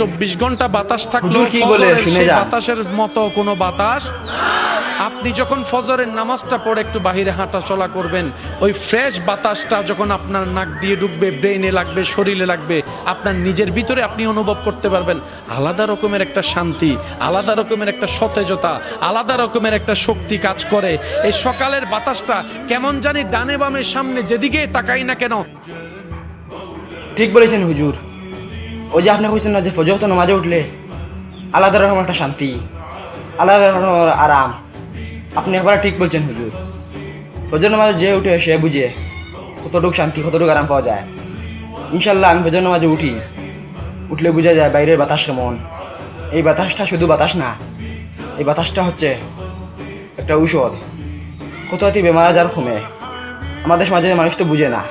24 ঘন্টা বাতাস থাকলো, হুজুর কি বলে ফজরের শুনে সেই যান। বাতাসের মতো কোনো বাতাস। আপনি যখন ফজরের নামাজটা পড়ে একটু বাহিরে হাঁটা চলা করবেন, ওই ফ্রেশ বাতাসটা যখন আপনার নাক দিয়ে ঢুকবে, ব্রেইনে লাগবে, শরীরে লাগবে, আপনার নিজের ভিতরে আপনি অনুভব করতে পারবেন আলাদা রকমের একটা শান্তি, আলাদা রকমের একটা সতেজতা, আলাদা রকমের একটা শক্তি কাজ করে। এই সকালের বাতাসটা কেমন জানি ডানে বামে সামনে যেদিকে তাকাই না কেন। ঠিক বলেছেন হুজুর। ওই যে আপনি কইছেন না যে ফজর তো নামাজে উঠলে আলাদা রকম একটা শান্তি, আলাদা রকম আরাম। আপনি একবার ঠিক বলছেন হুজুর। ফজর নামাজে যে উঠে সে বুঝে কতটুকু শান্তি, কতটুকু আরাম পাওয়া যায়। ইনশাল্লাহ আমি ফজর নামাজে উঠলে বোঝা যায় বাইরের বাতাস কেমন। এই বাতাসটা শুধু বাতাস না, এই বাতাসটা হচ্ছে একটা ঔষধ। কত বেমার আজার কমে। আমাদের সমাজের মানুষ তো বুঝে না।